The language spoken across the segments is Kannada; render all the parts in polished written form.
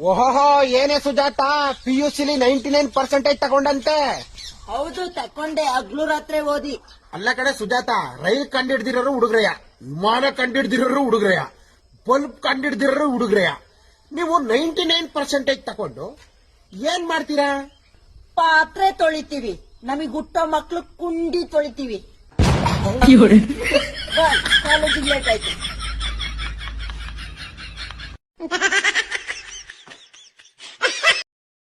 ಓಹೋ, ಏನೇ ಸುಜಾತ, PUCಲಿ 99% ತಗೊಂಡಂತೆ. ಹೌದು, ತಕೊಂಡೆ. ಹಗ್ಲು ರಾತ್ರಿ ಓದಿ. ಅಲ್ಲ ಕಡೆ ಸುಜಾತ, ರೈಲ್ ಕಂಡಿಡ್ದಿರೋರು ಹುಡುಗ್ರಯ್ಯ, ವಿಮಾನ ಕಂಡಿಡ್ದಿರೋರು ಹುಡುಗ್ರಯ್ಯ, ಬಲ್ಬ್ ಕಂಡಿಡ್ದಿರೋರು ಹುಡುಗ್ರಯ್ಯ. ನೀವು 99% ತಕೊಂಡು ಏನ್ ಮಾಡ್ತೀರಾ? ಪಾತ್ರೆ ತೊಳಿತೀವಿ. ನಮಗ್ ಹುಟ್ಟೋ ಮಕ್ಳು ಕುಂಡಿ ತೊಳಿತೀವಿ. ಕಾಲೇಜಿಗೆ ಲೇಟ್ ಆಯ್ತು.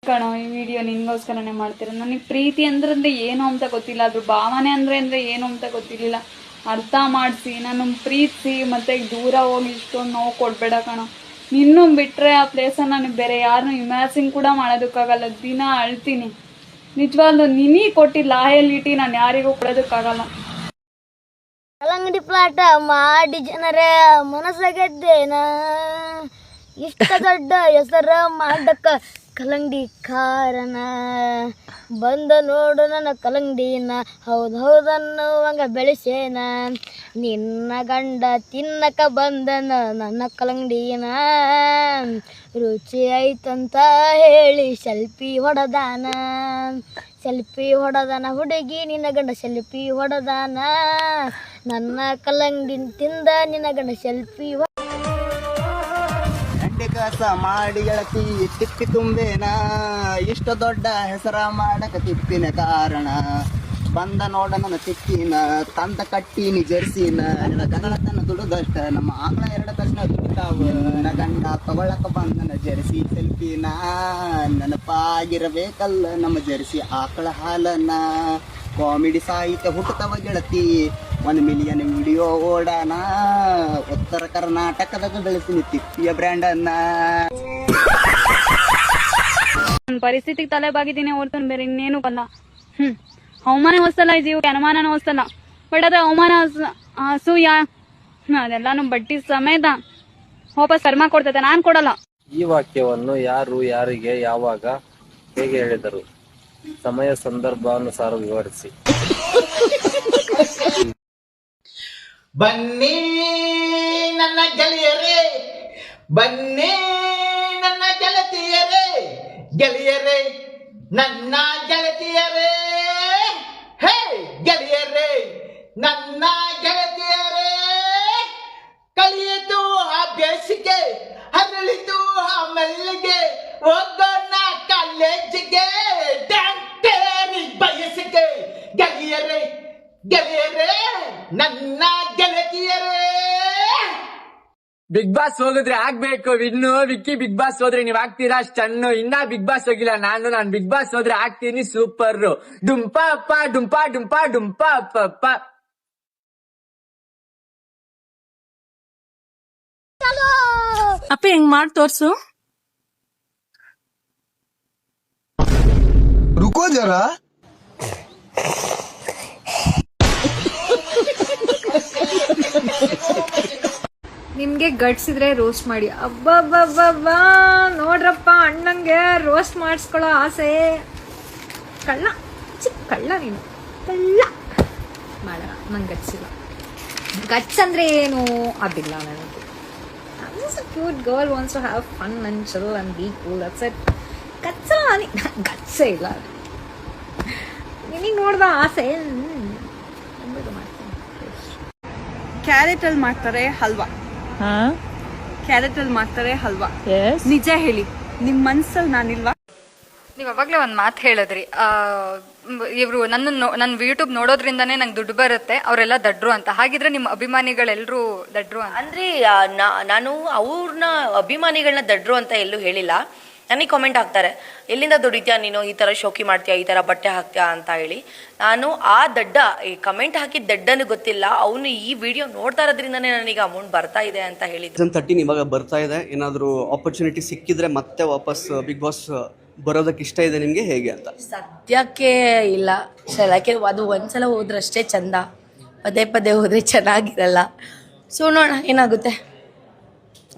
ಕಣೋ, ಈ ವಿಡಿಯೋ ನಿನ್ಗೋಸ್ಕರನೇ ಮಾಡ್ತೀರ. ನನಗೆ ಪ್ರೀತಿ ಅಂದ್ರೆ ಏನು ಅಂತ ಗೊತ್ತಿಲ್ಲ, ಅದ್ರ ಭಾವನೆ ಅಂದ್ರೆ ಏನು ಅಂತ ಗೊತ್ತಿರಲಿಲ್ಲ. ಅರ್ಥ ಮಾಡಿಸಿ, ನಾನು ಪ್ರೀತಿಸಿ ಮತ್ತೆ ದೂರ ಹೋಗಿ ಇಷ್ಟೊಂದು ನೋವು ಕೊಡ್ಬೇಡ ಕಣೋ. ನಿನ್ನೂ ಬಿಟ್ರೆ ಆ ಪ್ಲೇಸನ್ನು ನನಗೆ ಬೇರೆ ಯಾರನ್ನೂ ಇಮ್ಯಾಜಿನ್ ಕೂಡ ಮಾಡೋದಕ್ಕಾಗಲ್ಲ. ದಿನ ಅಳ್ತೀನಿ ನಿಜವಾಗ್ಲೂ. ನಿನಗೆ ಕೊಟ್ಟಿಲ್ಲ ಲಾಯಲಿಟಿ ನಾನು ಯಾರಿಗೂ ಕೊಡೋದಕ್ಕಾಗಲ್ಲ. ಕಲ್ಲಂಗಡಿ ಪ್ಲಾಟ ಮಾಡಿ ಜನರ ಮನಸ್ಸ ಗೆದ್ದೇನ, ಇಷ್ಟ ದೊಡ್ಡ ಹೆಸರ ಮಾಡಕ್ಕ ಕಲ್ಲಂಗಡಿ ಕಾರಣ. ಬಂದ ನೋಡು ನನ್ನ ಕಲ್ಲಂಗಡಿನ, ಹೌದನ್ನುವಂಗ ಬೆಳೆಸೇನ. ನಿನ್ನ ಗಂಡ ತಿನ್ನಕ ಬಂದನ ನನ್ನ ಕಲ್ಲಂಗಡಿನ, ರುಚಿ ಆಯ್ತಂತ ಹೇಳಿ ಸೆಲ್ಫಿ ಹೊಡೆದಾನ. ಸೆಲ್ಫಿ ಹೊಡೆದಾನ ಹುಡುಗಿ, ನಿನ್ನ ಗಂಡ ಸೆಲ್ಫಿ ಹೊಡೆದಾನ. ನನ್ನ ಕಲ್ಲಂಗಡಿ ತಿಂದ ನಿನ್ನ ಗಂಡ ಸೆಲ್ಫಿ. ಕಸ ಮಾಡಿ ಗೆಳತಿ ತಿಪ್ಪಿ ತುಂಬೇನ, ಇಷ್ಟು ದೊಡ್ಡ ಹೆಸರ ಮಾಡಕ ತಿಪ್ಪಿನ ಕಾರಣ. ಬಂದ ನೋಡ ನನ್ನ ತಿಕ್ಕಿನ, ತಂದ ಕಟ್ಟಿನಿ ಜರ್ಸಿನ. ನಿನ್ನ ಗಗಳತನ ದುಡುದಷ್ಟ ನಮ್ಮ ಆಕಳ 2 ತಕ್ಷಣ ದುಡ್ತಾವ. ನನ್ನ ಗಂಡ ತಗೊಳಕ ಬಂದನ ಜರ್ಸಿ ಸೆಲ್ಫಿನ, ನೆನಪಾಗಿರಬೇಕಲ್ಲ ನಮ್ಮ ಜರ್ಸಿ ಆಕಳ ಹಾಲನ. ಕಾಮಿಡಿ ಸಾಹಿತ್ಯ ಹುಟ್ಟುತ್ತವ ಗೆಳತಿ, 1 ಮಿಲಿಯನ್ ವಿಡಿಯೋ ಓಡಾನ. ಉತ್ತರ ಕರ್ನಾಟಕದಾಗ ಬೆಳೆಸಿನಿ ತಿಪ್ಪಿಯ ಬ್ರ್ಯಾಂಡನ್ನ. ಪರಿಸ್ಥಿತಿಗೆ ತಲೆ ಬಾಗಿದ್ದೀನಿ ಹೊರತು ಬೇರೆ ಇನ್ನೇನು ಬಲ್ಲ. ಅವಮಾನ ಹೊಸ್ತಲ್ಲ, ಈ ಜೀವಕ್ಕೆ ಅನುಮಾನನ ಹೊಸ್ತಲ್ಲ. ಬಟ್ ಅದೇ ಅವಮಾನ ಅಸೂಯ ಅದೆಲ್ಲಾನು ಬಡ್ಡಿ ಸಮೇತ ವಾಪಸ್ ಕರ್ಮ ಕೊಡ್ತೈತೆ, ನಾನ್ ಕೊಡಲ್ಲ. ಈ ವಾಕ್ಯವನ್ನು ಯಾರು ಯಾರಿಗೆ ಯಾವಾಗ ಹೇಗೆ ಹೇಳಿದರು? ಸಮಯ ಸಂದರ್ಭಾನುಸಾರ ವಿವರಿಸಿ. ಬನ್ನಿ ನನ್ನ ಗೆಳೆಯರೇ, ಬನ್ನಿ ನನ್ನ ಗೆಳತಿಯರೇ, ಗೆಳೆಯರೇ ನನ್ನ ಗೆಳತಿಯರೇ, ಹೇ ಗೆಳೆಯರೇ ನನ್ನ ಗೆಳತಿಯರೇ. ಕಲಿಯಿತು ಆ ಬೇಸಿಗೆ, ಹರಳಿತು ಆ ಮಲ್ಲಿಗೆ, ಹೋಗೋಣ ಕಾಲೇಜಿಗೆ, ಡಾಕ್ಟರಿ ಬಯಸಿಗೆ. ಗೆಳೆಯರೇ ಗೆಳೆಯರೇ ನನ್ನ ಗೆಳತಿಯರೇ. ಬಿಗ್ ಬಾಸ್ ಹೋಗಿದ್ರೆ ಆಗ್ಬೇಕು ಇನ್ನು. ವಿಕ್ಕಿ ಬಿಗ್ ಬಾಸ್ ಹೋದ್ರೆ ನೀವ್ ಆಗ್ತೀರಾ ಸ್ಟನ್ನು. ಇನ್ನ ಬಿಗ್ ಬಾಸ್ ಹೋಗಿಲ್ಲ ನಾನ್ ಬಿಗ್ ಬಾಸ್ ಹೋದ್ರೆ ಆಗ್ತೀನಿ ಸೂಪರ್. ಡುಂಪ ಅಪ್ಪ ಡುಂಪ ಡುಂಪ ಡುಂಪ ಅಪ್ಪ ಅಪ್ಪ. ಅಪ್ಪ ಹೆಂಗ್ ಮಾಡಿ ತೋರ್ಸು. रुको जरा. ನಿಮ್ಗೆ ಗಡ್ಸಿದ್ರೆ ರೋಸ್ಟ್ ಮಾಡಿ. ಅಬ್ಬಬ್ಬಬ್ಬಾ, ನೋಡ್ರಪ್ಪ ಅಣ್ಣಂಗೆ ರೋಸ್ಟ್ ಮಾಡಿಸ್ಕೊಳ್ಳೋ ಆಸೆ. ಕಳ್ಳ, ಚಿಕ್ಕ ಕಳ್ಳ ನೀನು, ಕಳ್ಳ ಮಾಡ. ನಂಗೆ ಗಡ್ಸಿಲ್ಲ. ಗಟ್ಸ್ ಅಂದ್ರೆ ಏನು ಅದಿಲ್ಲ ನನಗೆ. Cute girl wants to have fun and chill and be cool. That's it. ಗಟ್ಸೇ ಇಲ್ಲ. ನಿನಗೆ ನೋಡ್ದ ಆಸೆ ಕ್ಯಾರೆಟ್ ಅಲ್ಲಿ ಮಾಡ್ತಾರೆ ಹಲ್ವಾ. ಕ್ಯಾರೆಟ್ ಅಲ್ಲಿ ಮಾಡ್ತಾರೆ ಹಲ್ವಾ. ನಿಜ ಹೇಳಿ, ನಿಮ್ ಮನ್ಸಲ್ಲಿ ನಾನಿಲ್ವಾ? ನೀವು ಅವಾಗಲೇ ಒಂದು ಮಾತು ಹೇಳಿದ್ರಿ, ಇವರು ನನ್ನ ಯೂಟ್ಯೂಬ್ ನೋಡೋದ್ರಿಂದಾನೇ ನಂಗೆ ದುಡ್ಡು ಬರುತ್ತೆ, ಅವರೆಲ್ಲ ದಡ್ರು ಅಂತ. ಹಾಗಿದ್ರೆ ನಿಮ್ಮ ಅಭಿಮಾನಿಗಳೆಲ್ಲರೂ ದಡ್ರು ಅಂತ ಅಂದ್ರೆ ನಾನು ಅವ್ರನ್ನ ಅಭಿಮಾನಿಗಳನ್ನ ದಡ್ರು ಅಂತ ಎಲ್ಲೂ ಹೇಳಿಲ್ಲ. ನನಗೆ ಕಾಮೆಂಟ್ ಹಾಕ್ತಾರೆ, ಎಲ್ಲಿಂದ ದುಡಿತೀಯ ನೀನು, ಈ ಥರ ಶೋಕಿ ಮಾಡ್ತೀಯಾ, ಈ ಥರ ಬಟ್ಟೆ ಹಾಕ್ತೀಯಾ ಅಂತ ಹೇಳಿ. ನಾನು ಆ ದಡ್ಡ, ಈ ಕಮೆಂಟ್ ಹಾಕಿದ ದಡ್ಡನು ಗೊತ್ತಿಲ್ಲ, ಅವನು ಈ ವಿಡಿಯೋ ನೋಡ್ತಾ ಇರೋದ್ರಿಂದನೇ ನನಗೆ ಅಮೌಂಟ್ ಬರ್ತಾ ಇದೆ ಅಂತ ಹೇಳಿದ್ರು. ಸೀಸನ್ 13 ಇವಾಗ ಬರ್ತಾ ಇದೆ. ಏನಾದರೂ ಆಪರ್ಚುನಿಟಿ ಸಿಕ್ಕಿದ್ರೆ ಮತ್ತೆ ವಾಪಸ್ ಬಿಗ್ ಬಾಸ್ ಬರೋದಕ್ಕೆ ಇಷ್ಟ ಇದೆ ನಿಮಗೆ, ಹೇಗೆ ಅಂತ? ಸದ್ಯಕ್ಕೆ ಇಲ್ಲ ಸರ್, ಯಾಕೆ ಅದು ಒಂದ್ಸಲ ಹೋದ್ರಷ್ಟೇ ಚಂದ, ಪದೇ ಪದೇ ಹೋದರೆ ಚೆನ್ನಾಗಿರಲ್ಲ. ಸೊ ನೋಡೋಣ ಏನಾಗುತ್ತೆ.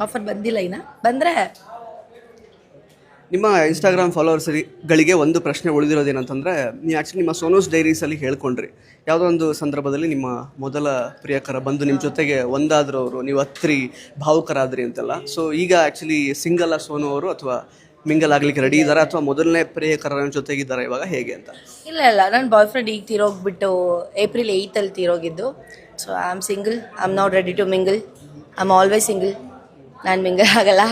ಆಫರ್ ಬಂದಿಲ್ಲ, ಇನ್ನು ಬಂದರೆ. ನಿಮ್ಮ ಇನ್ಸ್ಟಾಗ್ರಾಮ್ ಫಾಲೋವರ್ಸ್ಗಳಿಗೆ ಒಂದು ಪ್ರಶ್ನೆ ಉಳಿದಿರೋದೇನಂತಂದರೆ, ನೀವು ಆ್ಯಕ್ಚುಲಿ ನಿಮ್ಮ ಸೋನೋಸ್ ಡೈರೀಸಲ್ಲಿ ಹೇಳ್ಕೊಂಡ್ರಿ, ಯಾವುದೋ ಒಂದು ಸಂದರ್ಭದಲ್ಲಿ ನಿಮ್ಮ ಮೊದಲ ಪ್ರಿಯಕರ ಬಂದು ನಿಮ್ಮ ಜೊತೆಗೆ ಒಂದಾದ್ರು ಅವರು, ನೀವು ಹತ್ರಿ ಭಾವುಕರಾದ್ರಿ ಅಂತೆಲ್ಲ. ಸೊ ಈಗ ಆ್ಯಕ್ಚುಲಿ ಸಿಂಗಲ್ ಸೋನು ಅವರು ಅಥವಾ ಮಿಂಗಲ್ ಆಗ್ಲಿಕ್ಕೆ ರೆಡಿ ಇದ್ದಾರೆ ಅಥವಾ ಮೊದಲನೇ ಪ್ರಿಯಕರನ ಜೊತೆಗಿದ್ದಾರೆ ಇವಾಗ ಹೇಗೆ ಅಂತ? ಇಲ್ಲ ನನ್ನ ಬಾಯ್ ಫ್ರೆಂಡ್ ಈಗ ತೀರೋಗ್ಬಿಟ್ಟು ಏಪ್ರಿಲ್ 8 ತೀರೋಗಿದ್ದು. So I am single, I am not ready to mingle, I am always single. ನಾನು ಮಿಂಗಲ್ ಆಗಲ್ಲ.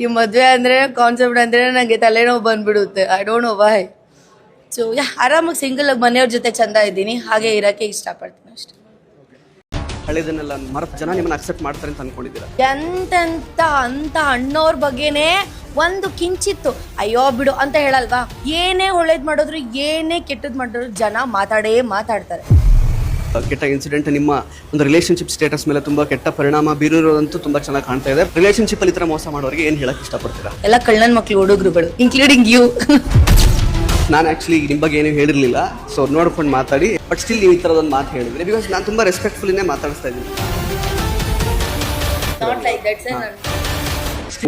ಈ ಮದುವೆ ಅಂದರೆ ಕಾನ್ಸೆಪ್ಟ್ ಅಂದರೆ ನನಗೆ ತಲೆನೋವು ಬಂದ್ಬಿಡುತ್ತೆ. I don't know why. So ಆರಾಮಾಗಿ ಸಿಂಗಲ್ ಆಗಿ ಮನೆಯವ್ರ ಜೊತೆ ಚಂದ ಇದ್ದೀನಿ, ಹಾಗೆ ಇರೋಕ್ಕೆ ಇಷ್ಟಪಡ್ತೀನಿ ಅಷ್ಟೇ. ಹಳೆದನ್ನೆಲ್ಲ ಮರೆತು ಜನ ನಿಮ್ಮನ್ನ ಅಕ್ಸೆಪ್ಟ್ ಮಾಡ್ತಾರೆ ಅಂತ ಅನ್ಕೊಂಡಿದ್ದೀರಾ? ಅಂತ ಅಣ್ಣವ್ರ ಬಗ್ಗೆನೇ ಒಂದು ಕಿಂಚಿತ್ತು ಅಯ್ಯೋ ಬಿಡು ಅಂತ ಹೇಳಲ್ವಾ. ಏನೇ ಒಳ್ಳೇದು ಮಾಡಿದ್ರು ಏನೇ ಕೆಟ್ಟದ್ದು ಮಾಡಿದ್ರು ಜನ ಮಾತಾಡ್ತಾರೆ. ಕೆಟ್ಟ ಇನ್ಸಿಡೆಂಟ್ ನಿಮ್ಮ ಒಂದು ರಿಲೇಶನ್ಶಿಪ್ ಸ್ಟೇಟಸ್ ಮೇಲೆ ತುಂಬಾ ಕೆಟ್ಟ ಪರಿಣಾಮ ಬೀರಿರೋದಂತೂ ತುಂಬಾ ಚೆನ್ನಾಗಿ ಕಾಣ್ತಾ ಇದೆ. ರಿಲೇಶನ್ಶಿಪ್ ಅಲ್ಲಿ ಈ ತರ ಮೋಸ ಮಾಡೋರಿಗೆ ಏನ್ ಹೇಳಕ್ ಇಷ್ಟಪಡ್ತೀರಾ? ಎಲ್ಲ ಕಳ್ಳನ ಮಕ್ಳು ಹುಡುಗರುಗಳು, ಇನ್ಕ್ಲೂಡಿಂಗ್ ಯು. ನಾನು ಆಕ್ಚುಲಿ ನಿಮ್ಮ ಬಗ್ಗೆ ಏನು ಹೇಳಿರಲಿಲ್ಲ, ಸೊ ನೋಡ್ಕೊಂಡು ಮಾತಾಡಿ. ಬಟ್ ಸ್ಟಿಲ್ ನೀವು ಈ ಥರದೊಂದು ಮಾತು ಹೇಳಿದ್ರಿ, ಬಿಕಾಸ್ ನಾನು ತುಂಬ ರೆಸ್ಪೆಕ್ಟ್ಫುಲ್ಲಿನೇ ಮಾತಾಡಿಸ್ತಾ ಇದ್ದೀನಿ.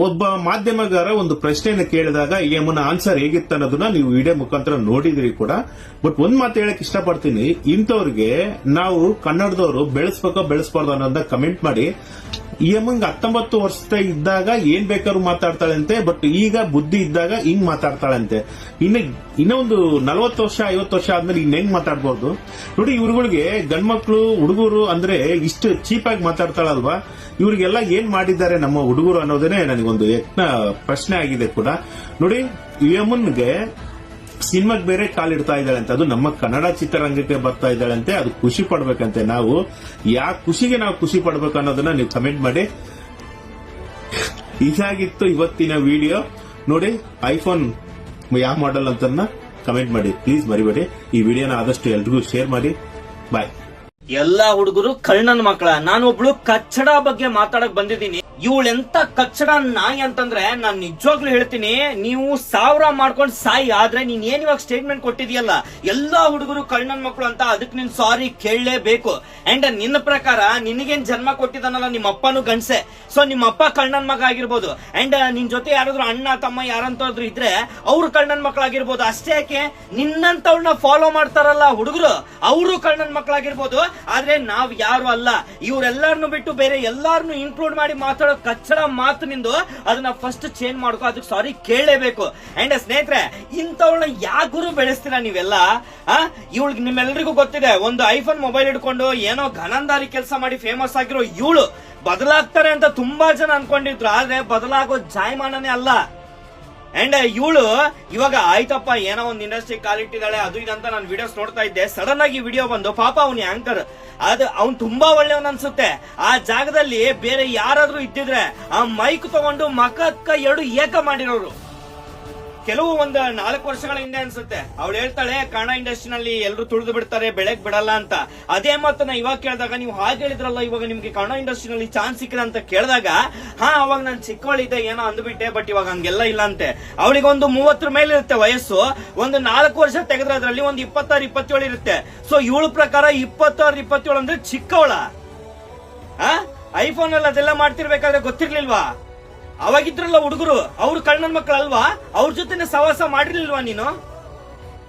ಒಬ್ಬ ಮಾಧ್ಯಮಗಾರ ಒಂದು ಪ್ರಶ್ನೆಯನ್ನು ಕೇಳಿದಾಗ ಯಮನ ಆನ್ಸರ್ ಹೇಗಿತ್ತು ಅನ್ನೋದನ್ನ ನೀವು ವಿಡಿಯೋ ಮುಖಾಂತರ ನೋಡಿದ್ರಿ ಕೂಡ. ಬಟ್ ಒಂದ್ ಮಾತು ಹೇಳಕ್ ಇಷ್ಟಪಡ್ತೀನಿ, ಇಂಥವ್ರಿಗೆ ನಾವು ಕನ್ನಡದವರು ಬೆಳೆಸ್ಬಾರ್ದು ಅನ್ನೋದನ್ನ ಕಮೆಂಟ್ ಮಾಡಿ. ಯಮಂಗ್ 19 ವರ್ಷ ಇದ್ದಾಗ ಏನ್ ಬೇಕಾದ್ರೂ ಮಾತಾಡ್ತಾಳಂತೆ, ಬಟ್ ಈಗ ಬುದ್ಧಿ ಇದ್ದಾಗ ಹಿಂಗ್ ಮಾತಾಡ್ತಾಳಂತೆ. ಇನ್ನ ಒಂದು 40 ವರ್ಷ 50 ವರ್ಷ ಆದ್ಮೇಲೆ ಇನ್ ಹೆಂಗ್ ಮಾತಾಡ್ಬೋದು ನೋಡಿ. ಇವ್ರುಗಳಿಗೆ ಗಂಡ್ಮಕ್ಳು ಹುಡುಗರು ಅಂದ್ರೆ ಇಷ್ಟು ಚೀಪಾಗಿ ಮಾತಾಡ್ತಾಳಲ್ವಾ, ಇವ್ರಿಗೆಲ್ಲ ಏನ್ ಮಾಡಿದ್ದಾರೆ ನಮ್ಮ ಹುಡುಗರು ಅನ್ನೋದೇನೆ ನನಗೊಂದು ಪ್ರಶ್ನೆ ಆಗಿದೆ ಕೂಡ. ನೋಡಿ, ಯಮನ್ಗೆ ಸಿನಿಮಾಗ್ ಬೇರೆ ಕಾಲಿಡ್ತಾ ಇದ್ದಾಳೆ ಅಂತ, ಅದು ನಮ್ಮ ಕನ್ನಡ ಚಿತ್ರರಂಗಕ್ಕೆ ಬರ್ತಾ ಇದ್ದಾಳಂತೆ. ಅದು ಖುಷಿ ಪಡ್ಬೇಕಂತೆ. ನಾವು ಖುಷಿಗೆ ನಾವು ಖುಷಿ ಪಡ್ಬೇಕು ಅನ್ನೋದನ್ನ ನೀವು ಕಮೆಂಟ್ ಮಾಡಿ. ಇದಾಗಿತ್ತು ಇವತ್ತಿನ ವಿಡಿಯೋ. ನೋಡಿ, ಐಫೋನ್ ಯಾವ ಮಾಡೆಲ್ ಅಂತ ಕಮೆಂಟ್ ಮಾಡಿ ಪ್ಲೀಸ್ ಮರಿಬೇಡಿ. ಈ ವಿಡಿಯೋನ ಆದಷ್ಟು ಎಲ್ರಿಗೂ ಶೇರ್ ಮಾಡಿ. ಬಾಯ್. ಎಲ್ಲಾ ಹುಡುಗರು ಕಳ್ಳನ ಮಕ್ಕಳ. ನಾನೊಬ್ಳು ಕಚ್ಚಡ ಬಗ್ಗೆ ಮಾತಾಡಕ್ ಬಂದಿದ್ದೀನಿ. ಇವಳೆಂತ ಕಚ್ಚಡ ನಾಯಿ ಅಂತಂದ್ರೆ ನಾನ್ ನಿಜವಾಗ್ಲೂ ಹೇಳ್ತೀನಿ, ನೀವು 1000 ಮಾಡ್ಕೊಂಡ್ ಸಾಯಿ. ಆದ್ರೆ ನೀನ್ ಏನ್ ಇವಾಗ ಸ್ಟೇಟ್ಮೆಂಟ್ ಕೊಟ್ಟಿದ್ಯಲ್ಲ ಎಲ್ಲಾ ಹುಡುಗರು ಕಳ್ಳನ ಮಕ್ಕಳು ಅಂತ, ಅದಕ್ಕೆ ನೀನ್ ಸಾರಿ ಕೇಳಲೇಬೇಕು. ಅಂಡ್ ನಿನ್ನ ಪ್ರಕಾರ ನಿನಗೇನ್ ಜನ್ಮ ಕೊಟ್ಟಿದ್ದಾನಲ್ಲ ನಿಮ್ಮ ಅಪ್ಪನೂ ಗಂಡ್ಸೆ. ಸೊ ನಿಮ್ಮ ಅಪ್ಪ ಕಳ್ಳನ ಮಗ ಆಗಿರ್ಬೋದು. ಅಂಡ್ ನಿನ್ ಜೊತೆ ಯಾರಾದ್ರೂ ಅಣ್ಣ ತಮ್ಮ ಯಾರಂತಾದ್ರು ಇದ್ರೆ ಅವ್ರು ಕಳ್ಳನ ಮಕ್ಕಳಾಗಿರ್ಬೋದು. ಅಷ್ಟೇ ಯಾಕೆ, ನಿನ್ನಂತವ್ಳನ್ನ ಫಾಲೋ ಮಾಡ್ತಾರಲ್ಲ ಹುಡುಗರು, ಅವರು ಕಳ್ಳನ ಮಕ್ಕಳಾಗಿರ್ಬೋದು. ಆದ್ರೆ ನಾವ್ ಯಾರು ಅಲ್ಲ. ಇವ್ರೆಲ್ಲಾರನು ಬಿಟ್ಟು ಬೇರೆ ಎಲ್ಲಾರನು ಇನ್ಕ್ಲೂಡ್ ಮಾಡಿ ಮಾತಾಡೋ ಕಚ್ಚಡ ಮಾತು ನಿಂದು. ಅದನ್ನ ಫಸ್ಟ್ ಚೇಂಜ್ ಮಾಡ್ಕೋ, ಅದಕ್ಕೆ ಸಾರಿ ಕೇಳಲೇಬೇಕು. ಅಂಡ್ ಸ್ನೇಹಿತರೆ, ಇಂಥವ್ಳನ್ನ ಯಾಕೂ ಬೆಳೆಸ್ತೀರಾ ನೀವೆಲ್ಲ? ಇವಳಿಗೆ ನಿಮ್ಮೆಲ್ಲರಿಗೂ ಗೊತ್ತಿದೆ, ಒಂದು ಐಫೋನ್ ಮೊಬೈಲ್ ಹಿಡ್ಕೊಂಡು ಏನೋ ಘನಂದಾರಿ ಕೆಲಸ ಮಾಡಿ ಫೇಮಸ್ ಆಗಿರೋ ಇವಳು ಬದಲಾಗ್ತಾರೆ ಅಂತ ತುಂಬಾ ಜನ ಅನ್ಕೊಂಡಿದ್ರು. ಆದ್ರೆ ಬದಲಾಗೋ ಜಾಯಮಾನನೇ ಅಲ್ಲ. ಅಂಡ್ ಇವಳು ಇವಾಗ ಆಯ್ತಪ್ಪ ಏನೋ ಒಂದು ಇಂಡಸ್ಟ್ರಿ ಕಾಲಿಟ್ಟಿದ್ದಾಳೆ ಅದು ಇದಂತ ನಾನು ವಿಡಿಯೋಸ್ ನೋಡ್ತಾ ಇದ್ದೆ. ಸಡನ್ ಆಗಿ ವಿಡಿಯೋ ಬಂದು, ಪಾಪ ಅವನ ಆಂಕರ್ ಅದು ಅವ್ನು ತುಂಬಾ ಒಳ್ಳೆಯವನ್ ಅನ್ಸುತ್ತೆ. ಆ ಜಾಗದಲ್ಲಿ ಬೇರೆ ಯಾರಾದ್ರೂ ಇದ್ದಿದ್ರೆ ಆ ಮೈಕ್ ತಗೊಂಡು ಮಕಕ್ಕ 2 ಏಕ ಮಾಡಿರೋರು. ಕೆಲವು ಒಂದು 4 ವರ್ಷಗಳ ಹಿಂದೆ ಅನ್ಸುತ್ತೆ ಅವಳು ಹೇಳ್ತಾಳೆ, ಕನ್ನಡ ಇಂಡಸ್ಟ್ರಿನಲ್ಲಿ ಎಲ್ಲರೂ ತುಳಿದು ಬಿಡ್ತಾರೆ, ಬೆಳಕ್ ಬಿಡಲ್ಲ ಅಂತ. ಅದೇ ಮಾತನ್ನ ಇವಾಗ ಕೇಳಿದಾಗ, ನೀವು ಹಾಗೆ ಹೇಳಿದ್ರಲ್ಲ ಇವಾಗ ನಿಮ್ಗೆ ಕನ್ನಡ ಇಂಡಸ್ಟ್ರಿನಲ್ಲಿ ಚಾನ್ಸ್ ಸಿಕ್ಕಿದೆ ಅಂತ ಕೇಳಿದಾಗ, ಅವಾಗ ನಾನು ಚಿಕ್ಕವಳಿದ್ದೆ ಏನೋ ಅಂದ್ಬಿಟ್ಟೆ, ಬಟ್ ಇವಾಗ ಹಂಗೆಲ್ಲ ಇಲ್ಲ ಅಂತೆ. ಅವಳಿಗೆ ಒಂದು 30 ಮೇಲೆ ಇರುತ್ತೆ ವಯಸ್ಸು. ಒಂದು 4 ವರ್ಷ ತೆಗೆದ್ರೆ ಅದರಲ್ಲಿ ಒಂದು 26-27 ಇರುತ್ತೆ. ಸೊ ಇವಳ ಪ್ರಕಾರ 26-27 ಅಂದ್ರೆ ಚಿಕ್ಕವಳ. ಐಫೋನ್ ಅಲ್ಲಿ ಅದೆಲ್ಲ ಮಾಡ್ತಿರ್ಬೇಕಾದ್ರೆ ಗೊತ್ತಿರ್ಲಿಲ್ವಾ? ಅವಾಗಿದ್ರಲ್ಲ ಹುಡುಗರು, ಅವ್ರು ಕಳ್ಳನ ಮಕ್ಕಳಲ್ವಾ? ಅವ್ರ ಜೊತೆ ಸವಾಸ ಮಾಡಿರ್ಲಿಲ್ವಾ ನೀನು?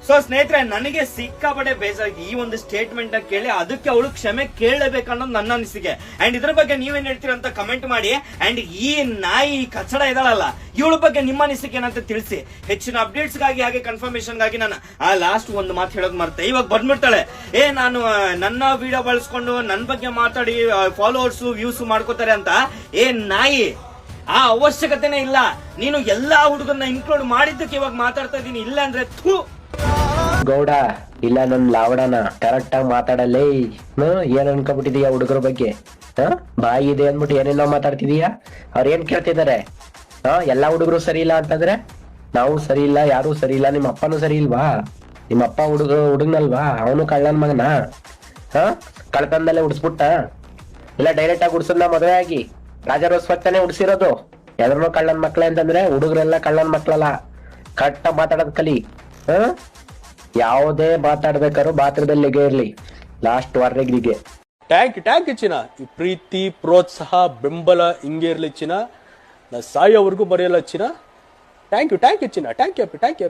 ಸೊ ಸ್ನೇಹಿತರೆ, ನನಗೆ ಸಿಕ್ಕಾಪಟ್ಟೆ ಬೇಜಾರಾಗಿ ಈ ಒಂದು ಸ್ಟೇಟ್ಮೆಂಟ್ ಕೇಳಿ, ಅದಕ್ಕೆ ಅವಳು ಕ್ಷಮೆ ಕೇಳಬೇಕನ್ನೋದು ನನ್ನ ಅನಿಸಿಕೆ. ಅಂಡ್ ಇದ್ರ ಬಗ್ಗೆ ನೀವೇನ್ ಹೇಳ್ತೀರ ಅಂತ ಕಮೆಂಟ್ ಮಾಡಿ. ಅಂಡ್ ಈ ನಾಯಿ ಕಚ್ಚಡ ಇದಾಳಲ್ಲ, ಇವಳ ಬಗ್ಗೆ ನಿಮ್ಮ ಅನಿಸಿಕೆ ಏನಂತ ತಿಳಿಸಿ. ಹೆಚ್ಚಿನ ಅಪ್ಡೇಟ್ಸ್ ಗಾಗಿ ಹಾಗೆ ಕನ್ಫರ್ಮೇಶನ್ ಗಾಗಿ ನಾನು ಲಾಸ್ಟ್ ಒಂದು ಮಾತು ಹೇಳೋದು ಮರ್ತೆ. ಇವಾಗ ಬಂದ್ಬಿಡ್ತಾಳೆ, ನಾನು ನನ್ನ ವಿಡಿಯೋ ಬಳಸ್ಕೊಂಡು ನನ್ನ ಬಗ್ಗೆ ಮಾತಾಡಿ ಫಾಲೋವರ್ಸ್ ವ್ಯೂಸ್ ಮಾಡ್ಕೋತಾರೆ ಅಂತ. ನಾಯಿ, ಆ ಅವಶ್ಯಕತೆನೇ ಇಲ್ಲ. ನೀನು ಎಲ್ಲಾ ಹುಡುಗರನ್ನ ಇನ್ಕ್ಲೂಡ್ ಮಾಡಿದ್ದಕ್ಕೆ ಇವಾಗ ಮಾತಾಡ್ತಾ ಇದೀನಿ. ಇಲ್ಲ ಅಂದ್ರೆ ಗೌಡ ಇಲ್ಲ, ನನ್ ಲಾವಡನ ಕರೆಕ್ಟ್ ಆಗಿ ಮಾತಾಡಲೇ. ಏನ್ ಅನ್ಕೊಬಿಟ್ಟಿದೀಯ ಹುಡುಗರ ಬಗ್ಗೆ? ಬಾಯಿ ಇದೆ ಅಂದ್ಬಿಟ್ಟು ಏನೇನೋ ಮಾತಾಡ್ತಿದೀಯಾ? ಅವ್ರ ಏನ್ ಕೇಳ್ತಿದಾರೆ? ಎಲ್ಲಾ ಹುಡುಗರು ಸರಿ ಇಲ್ಲ ಅಂತಂದ್ರೆ ನಾವು ಸರಿ ಇಲ್ಲ, ಯಾರು ಸರಿ ಇಲ್ಲ. ನಿಮ್ಮ ಅಪ್ಪನೂ ಸರಿ ಇಲ್ವಾ? ನಿಮ್ಮ ಅಪ್ಪ ಹುಡುಗನಲ್ವಾ? ಅವನು ಕಳ್ಳನ್ ಮಗನ? ಕಳ್ತನದಲ್ಲೇ ಉಡ್ಸ್ಬಿಟ್ಟ? ಇಲ್ಲ ಡೈರೆಕ್ಟ್ ಆಗಿ ಉಡ್ಸದ್ನ ಮದುವೆ ಆಗಿ ರಾಜರೋತ್ಸವಕ್ಕನೆ ಉಡ್ಸಿರೋದು? ಎಲ್ರು ಕಳ್ಳನ್ ಮಕ್ಳೇ ಅಂತಂದ್ರೆ ಹುಡುಗರೆಲ್ಲ ಕಳ್ಳನ್ ಮಕ್ಳಲ್ಲ. ಕರೆಕ್ಟ್ ಆಗಿ ಮಾತಾಡೋದ್ ಕಲಿ. ಯಾವುದೇ ಮಾತಾಡ್ಬೇಕಾದ್ರು ಬಾತ್ರದಲ್ಲಿಗೆ ಇರ್ಲಿ, ಲಾಸ್ಟ್ ವಾರ್ನಿಂಗಿಗೆ. ಟ್ಯಾಂಕ್ ಯು ಚಿನ್ನ. ಈ ಪ್ರೀತಿ, ಪ್ರೋತ್ಸಾಹ, ಬೆಂಬಲ ಹಿಂಗೆ ಇರ್ಲಿ ಚಿನ್ನ. ನಾ ಸಾಯೋವರೆಗೂ ಬರೆಯಲ್ಲ ಚಿನ್ನ. ಥ್ಯಾಂಕ್ ಯು ಚಿನ್ನ. Thank you.